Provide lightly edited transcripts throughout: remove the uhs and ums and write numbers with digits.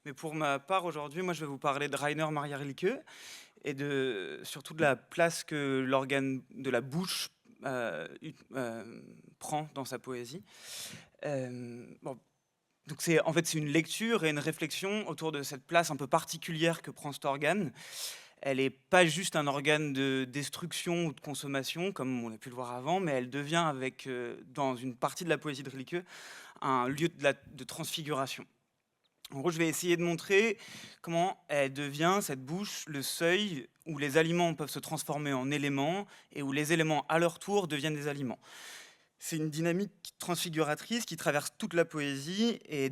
Mais pour ma part, aujourd'hui, moi, je vais vous parler de Rainer Maria Rilke et surtout de la place que l'organe de la bouche prend dans sa poésie. Bon, donc en fait, c'est une lecture et une réflexion autour de cette place un peu particulière que prend cet organe. Elle n'est pas juste un organe de destruction ou de consommation, comme on a pu le voir avant, mais elle devient, dans une partie de la poésie de Rilke, un lieu de transfiguration. En gros, je vais essayer de montrer comment elle devient, cette bouche, le seuil où les aliments peuvent se transformer en éléments et où les éléments, à leur tour, deviennent des aliments. C'est une dynamique transfiguratrice qui traverse toute la poésie et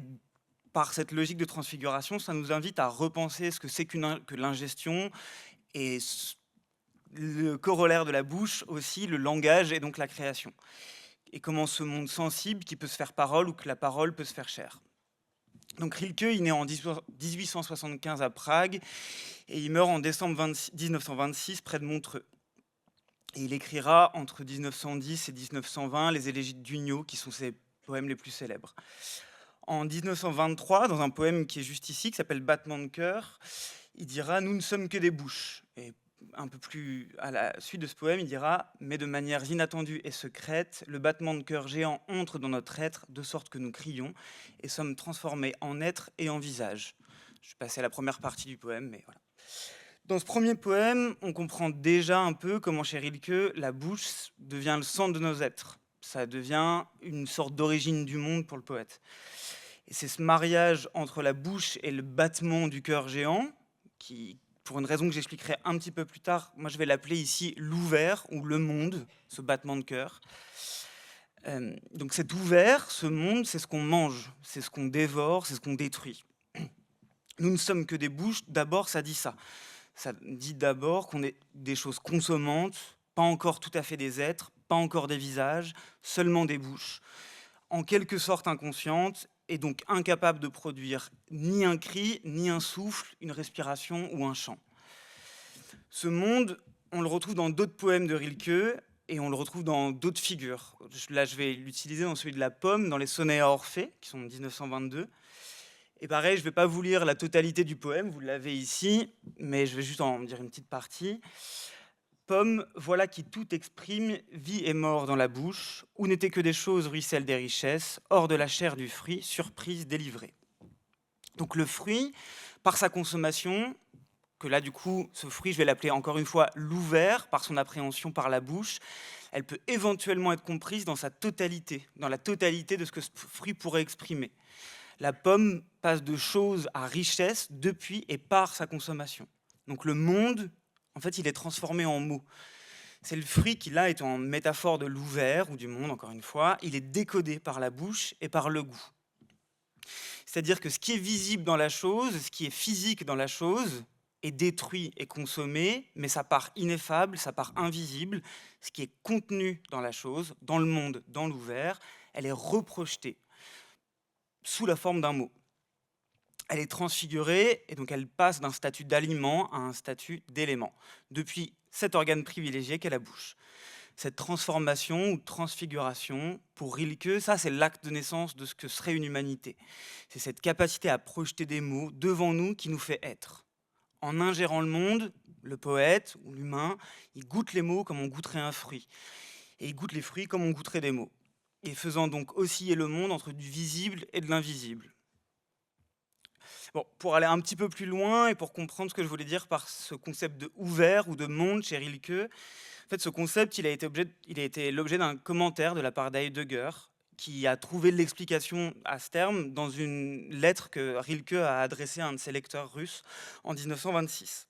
par cette logique de transfiguration, ça nous invite à repenser ce que c'est que l'ingestion et le corollaire de la bouche aussi, le langage et donc la création. Et comment ce monde sensible qui peut se faire parole ou que la parole peut se faire chair. Donc Rilke, il naît en 1875 à Prague et il meurt en décembre 1926 près de Montreux. Et il écrira entre 1910 et 1920 les élégies d'Unio, qui sont ses poèmes les plus célèbres. En 1923, dans un poème qui est juste ici, qui s'appelle Battement de cœur, il dira « Nous ne sommes que des bouches ». Et un peu plus à la suite de ce poème, il dira « Mais de manières inattendues et secrètes, le battement de cœur géant entre dans notre être, de sorte que nous crions, et sommes transformés en être et en visage ». Je vais passer à la première partie du poème, mais voilà. Dans ce premier poème, on comprend déjà un peu comment chez Rilke, la bouche devient le centre de nos êtres. Ça devient une sorte d'origine du monde pour le poète. Et c'est ce mariage entre la bouche et le battement du cœur géant, qui, pour une raison que j'expliquerai un petit peu plus tard, moi je vais l'appeler ici l'ouvert ou le monde, ce battement de cœur. Donc cet ouvert, ce monde, c'est ce qu'on mange, c'est ce qu'on dévore, c'est ce qu'on détruit. Nous ne sommes que des bouches, d'abord ça dit ça. Ça dit d'abord qu'on est des choses consommantes, pas encore tout à fait des êtres, pas encore des visages, seulement des bouches, en quelque sorte inconscientes, et donc incapables de produire ni un cri, ni un souffle, une respiration ou un chant. Ce monde, on le retrouve dans d'autres poèmes de Rilke, et on le retrouve dans d'autres figures. Là, je vais l'utiliser dans celui de la pomme, dans les sonnets à Orphée, qui sont de 1922. Et pareil, je ne vais pas vous lire la totalité du poème, vous l'avez ici, mais je vais juste en dire une petite partie. Pomme, voilà qui tout exprime, vie et mort dans la bouche, où n'étaient que des choses ruissellent des richesses, hors de la chair du fruit, surprise, délivrée. Donc le fruit, par sa consommation, que là du coup, ce fruit, je vais l'appeler encore une fois l'ouvert, par son appréhension par la bouche, elle peut éventuellement être comprise dans sa totalité, dans la totalité de ce que ce fruit pourrait exprimer. La pomme passe de choses à richesse depuis et par sa consommation. Donc le monde, en fait, il est transformé en mots. C'est le fruit qui, là, est en métaphore de l'ouvert ou du monde, encore une fois. Il est décodé par la bouche et par le goût. C'est-à-dire que ce qui est visible dans la chose, ce qui est physique dans la chose, est détruit et consommé, mais sa part ineffable, sa part invisible, ce qui est contenu dans la chose, dans le monde, dans l'ouvert, elle est reprojetée sous la forme d'un mot. Elle est transfigurée et donc elle passe d'un statut d'aliment à un statut d'élément, depuis cet organe privilégié qu'est la bouche. Cette transformation ou transfiguration, pour Rilke, ça c'est l'acte de naissance de ce que serait une humanité. C'est cette capacité à projeter des mots devant nous qui nous fait être. En ingérant le monde, le poète ou l'humain, il goûte les mots comme on goûterait un fruit. Et il goûte les fruits comme on goûterait des mots. Et faisant donc osciller le monde entre du visible et de l'invisible. Bon, pour aller un petit peu plus loin et pour comprendre ce que je voulais dire par ce concept de ouvert ou de monde chez Rilke, en fait, ce concept, il a été l'objet d'un commentaire de la part d'Heidegger, qui a trouvé l'explication à ce terme dans une lettre que Rilke a adressée à un de ses lecteurs russes en 1926.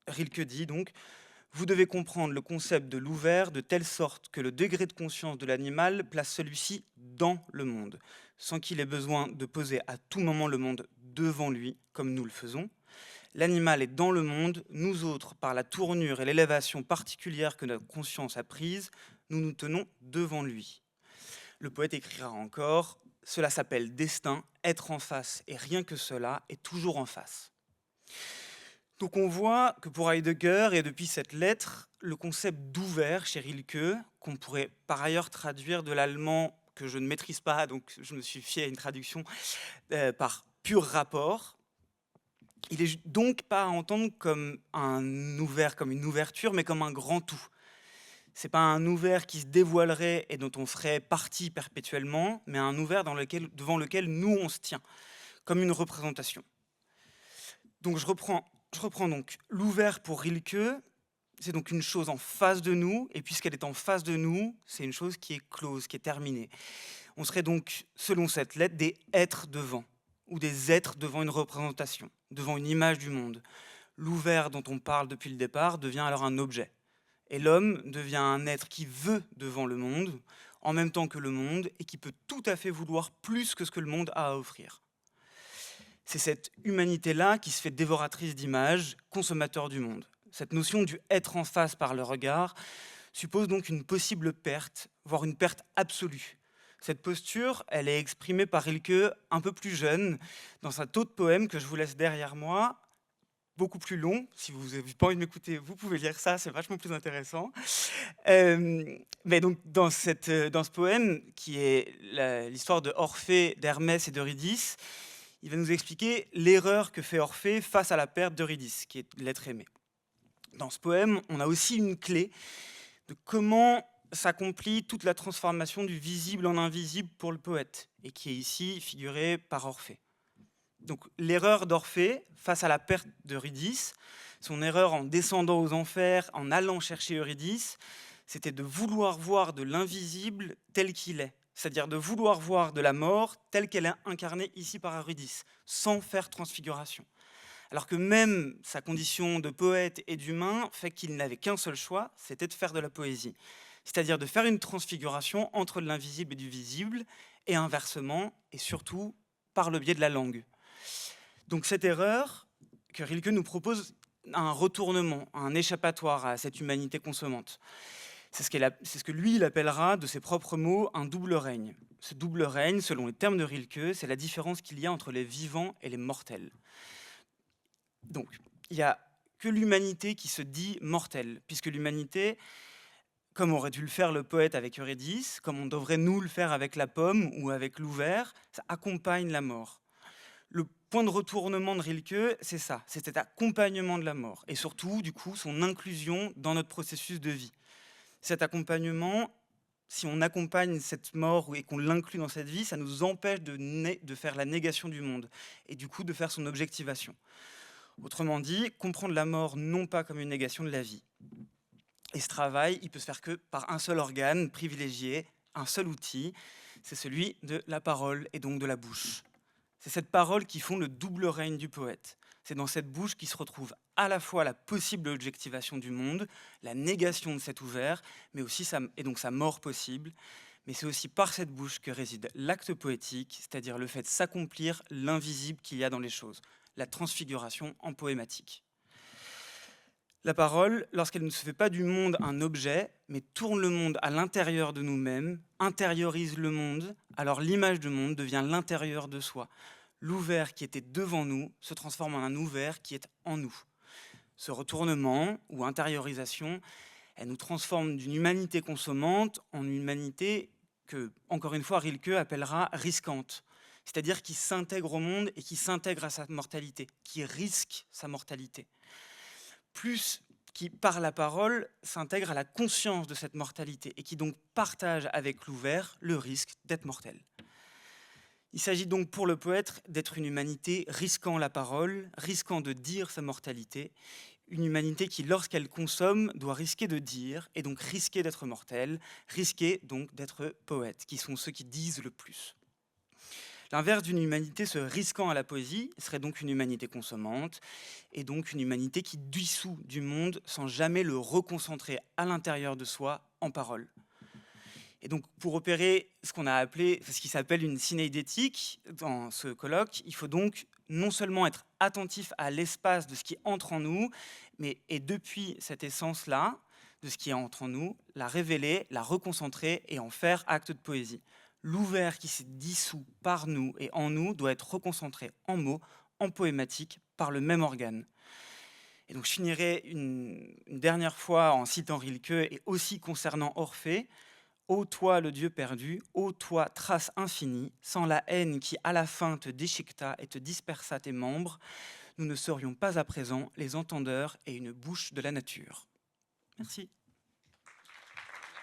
Rilke dit donc « Vous devez comprendre le concept de l'ouvert de telle sorte que le degré de conscience de l'animal place celui-ci dans le monde, sans qu'il ait besoin de poser à tout moment le monde devant lui, comme nous le faisons. L'animal est dans le monde, nous autres, par la tournure et l'élévation particulière que notre conscience a prise, nous nous tenons devant lui. » Le poète écrira encore « Cela s'appelle destin, être en face, et rien que cela est toujours en face. » Donc on voit que pour Heidegger, et depuis cette lettre, le concept d'ouvert chez Rilke, qu'on pourrait par ailleurs traduire de l'allemand que je ne maîtrise pas, donc je me suis fié à une traduction par pur rapport. Il est donc pas à entendre comme comme une ouverture, mais comme un grand tout. C'est pas un ouvert qui se dévoilerait et dont on ferait partie perpétuellement, mais un ouvert devant lequel nous on se tient, comme une représentation. Donc je reprends donc l'ouvert pour Rilke, c'est donc une chose en face de nous, et puisqu'elle est en face de nous, c'est une chose qui est close, qui est terminée. On serait donc, selon cette lettre, des êtres devant, ou des êtres devant une représentation, devant une image du monde. L'ouvert dont on parle depuis le départ devient alors un objet. Et l'homme devient un être qui veut devant le monde, en même temps que le monde, et qui peut tout à fait vouloir plus que ce que le monde a à offrir. C'est cette humanité-là qui se fait dévoratrice d'images, consommateur du monde. Cette notion du être en face par le regard suppose donc une possible perte, voire une perte absolue. Cette posture, elle est exprimée par Rilke un peu plus jeune, dans un autre poème que je vous laisse derrière moi, beaucoup plus long. Si vous n'avez pas envie de m'écouter, vous pouvez lire ça, c'est vachement plus intéressant. Mais donc, dans ce poème, qui est l'histoire de Orphée, d'Hermès et d'Eurydice, il va nous expliquer l'erreur que fait Orphée face à la perte d'Eurydice, qui est l'être aimé. Dans ce poème, on a aussi une clé de comment s'accomplit toute la transformation du visible en invisible pour le poète, et qui est ici figurée par Orphée. Donc l'erreur d'Orphée face à la perte d'Eurydice, son erreur en descendant aux enfers, en allant chercher Eurydice, c'était de vouloir voir de l'invisible tel qu'il est, c'est-à-dire de vouloir voir de la mort telle qu'elle est incarnée ici par Eurydice, sans faire transfiguration. Alors que même sa condition de poète et d'humain fait qu'il n'avait qu'un seul choix, c'était de faire de la poésie. C'est-à-dire de faire une transfiguration entre l'invisible et du visible, et inversement, et surtout par le biais de la langue. Donc cette erreur que Rilke nous propose un retournement, un échappatoire à cette humanité consommante. C'est ce que lui, il appellera, de ses propres mots, un double règne. Ce double règne, selon les termes de Rilke, c'est la différence qu'il y a entre les vivants et les mortels. Donc, il n'y a que l'humanité qui se dit mortelle, puisque l'humanité, comme aurait dû le faire le poète avec Eurydice, comme on devrait nous le faire avec la pomme ou avec l'ouvert, ça accompagne la mort. Le point de retournement de Rilke, c'est ça, c'est cet accompagnement de la mort, et surtout, du coup, son inclusion dans notre processus de vie. Cet accompagnement, si on accompagne cette mort et qu'on l'inclut dans cette vie, ça nous empêche de faire la négation du monde, et du coup de faire son objectivation. Autrement dit, comprendre la mort non pas comme une négation de la vie. Et ce travail, il peut se faire que par un seul organe privilégié, un seul outil, c'est celui de la parole et donc de la bouche. C'est cette parole qui fonde le double règne du poète. C'est dans cette bouche qui se retrouve à la fois la possible objectivation du monde, la négation de cet ouvert, mais aussi donc sa mort possible. Mais c'est aussi par cette bouche que réside l'acte poétique, c'est-à-dire le fait de s'accomplir l'invisible qu'il y a dans les choses, la transfiguration en poématique. La parole, lorsqu'elle ne se fait pas du monde un objet, mais tourne le monde à l'intérieur de nous-mêmes, intériorise le monde, alors l'image du monde devient l'intérieur de soi. L'ouvert qui était devant nous se transforme en un ouvert qui est en nous. Ce retournement ou intériorisation, elle nous transforme d'une humanité consommante en une humanité que, encore une fois, Rilke appellera risquante. C'est-à-dire qui s'intègre au monde et qui s'intègre à sa mortalité, qui risque sa mortalité. Plus qui, par la parole, s'intègre à la conscience de cette mortalité et qui donc partage avec l'ouvert le risque d'être mortel. Il s'agit donc pour le poète d'être une humanité risquant la parole, risquant de dire sa mortalité, une humanité qui, lorsqu'elle consomme, doit risquer de dire et donc risquer d'être mortelle, risquer donc d'être poète, qui sont ceux qui disent le plus. L'inverse d'une humanité se risquant à la poésie serait donc une humanité consommante, et donc une humanité qui dissout du monde sans jamais le reconcentrer à l'intérieur de soi en parole. Et donc pour opérer ce qui s'appelle une synédétique dans ce colloque, il faut donc non seulement être attentif à l'espace de ce qui entre en nous, et depuis cette essence-là, de ce qui entre en nous, la révéler, la reconcentrer et en faire acte de poésie. L'ouvert qui s'est dissous par nous et en nous doit être reconcentré en mots, en poématique, par le même organe. Et donc je finirai une dernière fois en citant Rilke et aussi concernant Orphée. Ô toi le Dieu perdu, ô toi trace infinie, sans la haine qui à la fin te déchiqueta et te dispersa tes membres, nous ne serions pas à présent les entendeurs et une bouche de la nature. Merci.